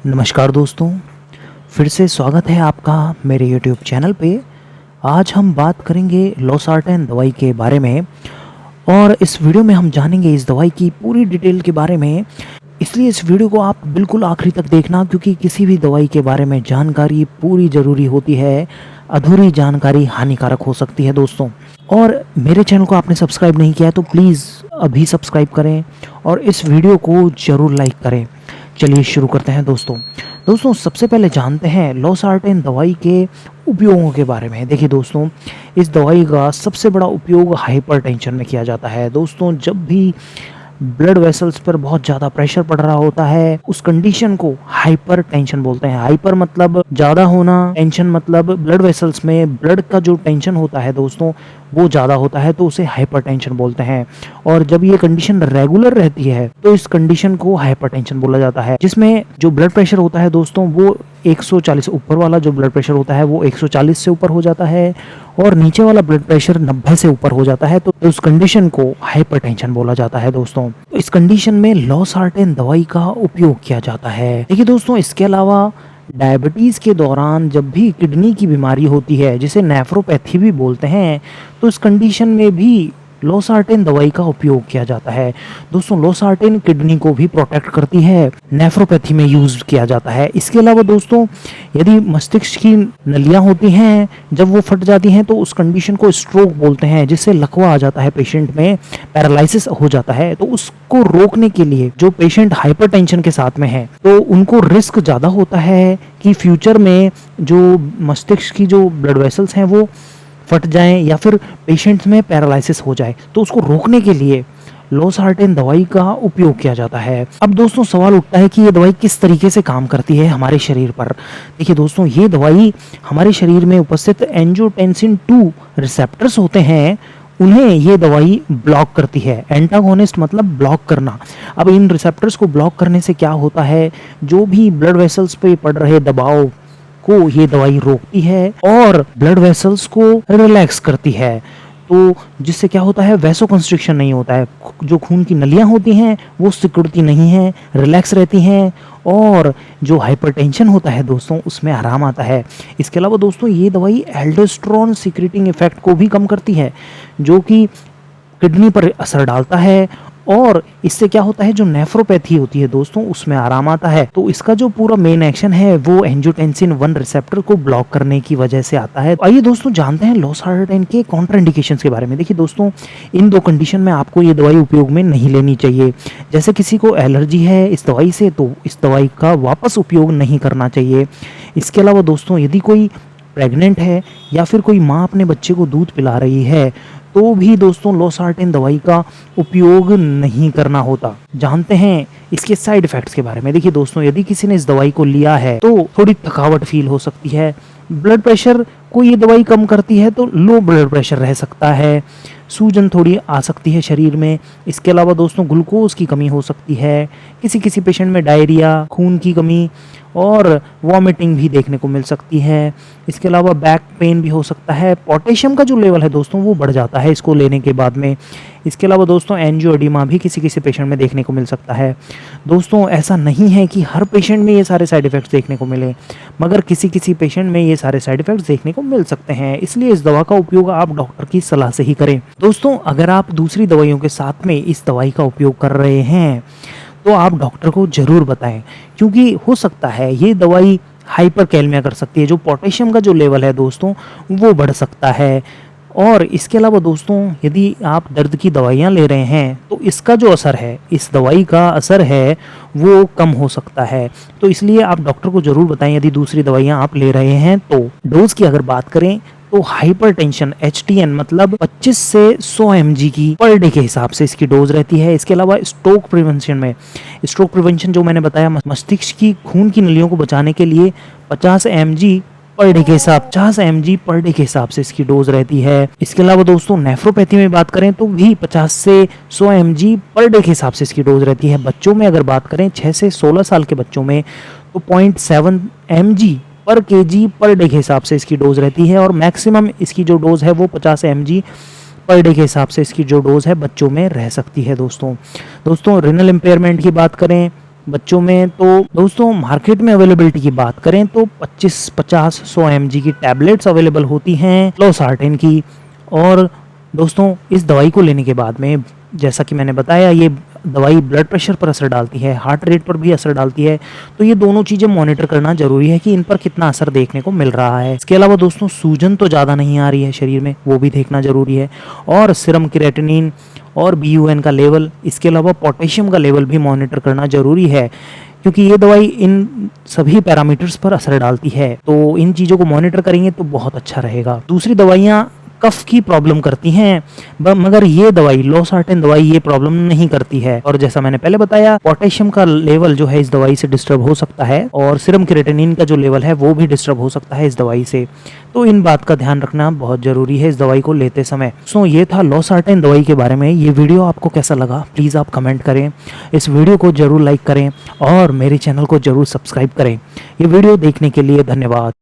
नमस्कार दोस्तों, फिर से स्वागत है आपका मेरे YouTube चैनल पे। आज हम बात करेंगे लोसार्टेन दवाई के बारे में और इस वीडियो में हम जानेंगे इस दवाई की पूरी डिटेल के बारे में। इसलिए इस वीडियो को आप बिल्कुल आखिरी तक देखना, क्योंकि किसी भी दवाई के बारे में जानकारी पूरी ज़रूरी होती है। अधूरी जानकारी हानिकारक हो सकती है दोस्तों। और मेरे चैनल को आपने सब्सक्राइब नहीं किया है तो प्लीज़ अभी सब्सक्राइब करें और इस वीडियो को ज़रूर लाइक करें। चलिए शुरू करते हैं दोस्तों सबसे पहले जानते हैं लोसार्टेन दवाई के उपयोगों के बारे में। देखिए दोस्तों, इस दवाई का सबसे बड़ा उपयोग हाइपरटेंशन में किया जाता है। दोस्तों, जब भी ब्लड वेसल्स पर बहुत ज़्यादा प्रेशर पड़ रहा होता है, उस कंडीशन को हाइपर टेंशन बोलते हैं। हाइपर मतलब ज़्यादा होना, टेंशन मतलब ब्लड वेसल्स में ब्लड का जो टेंशन होता है दोस्तों वो ज़्यादा होता है, तो उसे हाइपरटेंशन बोलते हैं। और जब ये कंडीशन रेगुलर रहती है तो इस कंडीशन को हाइपरटेंशन बोला जाता है, जिसमें जो ब्लड प्रेशर होता है दोस्तों वो 140, ऊपर वाला जो ब्लड प्रेशर होता है वो 140 से ऊपर हो जाता है और नीचे वाला ब्लड प्रेशर 90 से ऊपर हो जाता है, तो उस कंडीशन को हाइपरटेंशन बोला जाता है दोस्तों। इस कंडीशन में लोसार्टेन दवाई का उपयोग किया जाता है। देखिए दोस्तों, इसके अलावा डायबिटीज़ के दौरान जब भी किडनी की बीमारी होती है, जिसे नेफ्रोपैथी भी बोलते हैं, तो इस कंडीशन में भी लोसार्टेन दवाई का उपयोग किया जाता है। दोस्तों, लोसार्टेन किडनी को भी प्रोटेक्ट करती है, नेफ्रोपैथी में यूज किया जाता है। इसके अलावा दोस्तों, यदि मस्तिष्क की नलियां होती हैं, जब वो फट जाती हैं तो उस कंडीशन को स्ट्रोक बोलते हैं, जिससे लकवा आ जाता है, पेशेंट में पैरालिसिस हो जाता है। तो उसको रोकने के लिए जो पेशेंट हाइपरटेंशन के साथ में है तो उनको रिस्क ज़्यादा होता है कि फ्यूचर में जो मस्तिष्क की जो ब्लड वेसल्स हैं वो फट जाएं या फिर पेशेंट्स में पैरालिसिस हो जाए, तो उसको रोकने के लिए लोसार्टेन दवाई का उपयोग किया जाता है। अब दोस्तों सवाल उठता है कि ये दवाई किस तरीके से काम करती है हमारे शरीर पर। देखिए दोस्तों, ये दवाई हमारे शरीर में उपस्थित एंजियोटेंसिन 2 रिसेप्टर्स होते हैं, उन्हें ये दवाई ब्लॉक करती है। एंटागोनिस्ट मतलब ब्लॉक करना। अब इन रिसेप्टर्स को ब्लॉक करने से क्या होता है, जो भी ब्लड वेसल्स पे पड़ रहे दबाव को ये दवाई रोकती है और ब्लड वेसल्स को रिलैक्स करती है। तो जिससे क्या होता है, वैसोकंस्ट्रिक्शन नहीं होता है, जो खून की नलियां होती हैं वो सिकुड़ती नहीं हैं, रिलैक्स रहती हैं और जो हाइपरटेंशन होता है दोस्तों उसमें आराम आता है। इसके अलावा दोस्तों, ये दवाई एल्डोस्टेरोन सीक्रेटिंग इफेक्ट को भी कम करती है, जो कि किडनी पर असर डालता है और इससे क्या होता है, जो नेफ्रोपैथी होती है दोस्तों उसमें आराम आता है। तो इसका जो पूरा मेन एक्शन है वो एंजियोटेंसिन 1 रिसेप्टर को ब्लॉक करने की वजह से आता है। आइए दोस्तों जानते हैं लोसार्टेन के कॉन्ट्राइंडिकेशंस के बारे में। देखिए दोस्तों, इन दो कंडीशन में आपको ये दवाई उपयोग में नहीं लेनी चाहिए। जैसे किसी को एलर्जी है इस दवाई से तो इस दवाई का वापस उपयोग नहीं करना चाहिए। इसके अलावा दोस्तों, यदि कोई प्रेग्नेंट है या फिर कोई माँ अपने बच्चे को दूध पिला रही है तो भी दोस्तों लोसार्टेन दवाई का उपयोग नहीं करना होता। जानते हैं इसके साइड इफेक्ट्स के बारे में। देखिए दोस्तों, यदि किसी ने इस दवाई को लिया है तो थोड़ी थकावट फील हो सकती है। ब्लड प्रेशर को ये दवाई कम करती है तो लो ब्लड प्रेशर रह सकता है। सूजन थोड़ी आ सकती है शरीर में। इसके अलावा दोस्तों, ग्लूकोज की कमी हो सकती है। किसी किसी पेशेंट में डायरिया, खून की कमी और वॉमिटिंग भी देखने को मिल सकती है। इसके अलावा बैक पेन भी हो सकता है। पोटेशियम का जो लेवल है दोस्तों वो बढ़ जाता है इसको लेने के बाद में। इसके अलावा दोस्तों, एंजियोएडिमा भी किसी किसी पेशेंट में देखने को मिल सकता है। दोस्तों, ऐसा नहीं है कि हर पेशेंट में ये सारे साइड इफ़ेक्ट्स देखने को मिले, मगर किसी किसी पेशेंट में ये सारे साइड इफ़ेक्ट्स देखने को मिल सकते हैं। इसलिए इस दवा का उपयोग आप डॉक्टर की सलाह से ही करें। दोस्तों, अगर आप दूसरी दवाइयों के साथ में इस दवाई का उपयोग कर रहे हैं तो आप डॉक्टर को ज़रूर बताएं, क्योंकि हो सकता है ये दवाई हाइपरकैलमिया कर सकती है। जो पोटेशियम का जो लेवल है दोस्तों वो बढ़ सकता है। और इसके अलावा दोस्तों, यदि आप दर्द की दवाइयाँ ले रहे हैं तो इसका जो असर है, इस दवाई का असर है वो कम हो सकता है। तो इसलिए आप डॉक्टर को ज़रूर बताएं यदि दूसरी दवाइयाँ आप ले रहे हैं तो। डोज की अगर बात करें तो हाइपरटेंशन HTN मतलब 25 से 100 mg की पर डे के हिसाब से इसकी डोज रहती है। इसके अलावा स्ट्रोक प्रिवेंशन में, स्ट्रोक प्रिवेंशन जो मैंने बताया, मस्तिष्क की खून की नलियों को बचाने के लिए 50 mg पर डे के हिसाब 50 mg पर डे के हिसाब से इसकी डोज रहती है। इसके अलावा दोस्तों, नेफ्रोपैथी में बात करें तो भी 50 से 100 mg पर डे के हिसाब से इसकी डोज रहती है। बच्चों में अगर बात करें 6 से 16 साल के बच्चों में तो 0.7 mg पर केजी पर डे के हिसाब से इसकी डोज रहती है और मैक्सिमम इसकी जो डोज है वो 50 mg पर डे के हिसाब से इसकी जो डोज है बच्चों में रह सकती है। दोस्तों रिनल इम्पेयरमेंट की बात करें बच्चों में। तो दोस्तों मार्केट में अवेलेबिलिटी की बात करें तो 25, 50, 100 mg की टैबलेट्स अवेलेबल होती हैं लोसार्टेन की। और दोस्तों इस दवाई को लेने के बाद में, जैसा कि मैंने बताया, ये दवाई ब्लड प्रेशर पर असर डालती है, हार्ट रेट पर भी असर डालती है। तो ये दोनों चीज़ें मॉनिटर करना ज़रूरी है कि इन पर कितना असर देखने को मिल रहा है। इसके अलावा दोस्तों सूजन तो ज़्यादा नहीं आ रही है शरीर में, वो भी देखना ज़रूरी है। और सीरम क्रिएटिनिन और BUN का लेवल, इसके अलावा पोटेशियम का लेवल भी मॉनिटर करना ज़रूरी है, क्योंकि ये दवाई इन सभी पैरामीटर्स पर असर डालती है। तो इन चीज़ों को मॉनिटर करेंगे तो बहुत अच्छा रहेगा। दूसरी दवाइयाँ कफ की प्रॉब्लम करती हैं, मगर ये दवाई लोसार्टेन दवाई ये प्रॉब्लम नहीं करती है। और जैसा मैंने पहले बताया, पोटेशियम का लेवल जो है इस दवाई से डिस्टर्ब हो सकता है, और सीरम क्रिएटिनिन का जो लेवल है वो भी डिस्टर्ब हो सकता है इस दवाई से। तो इन बात का ध्यान रखना बहुत जरूरी है इस दवाई को लेते समय। सो ये था लोसार्टेन दवाई के बारे में। ये वीडियो आपको कैसा लगा प्लीज़ आप कमेंट करें, इस वीडियो को जरूर लाइक करें और मेरे चैनल को जरूर सब्सक्राइब करें। ये वीडियो देखने के लिए धन्यवाद।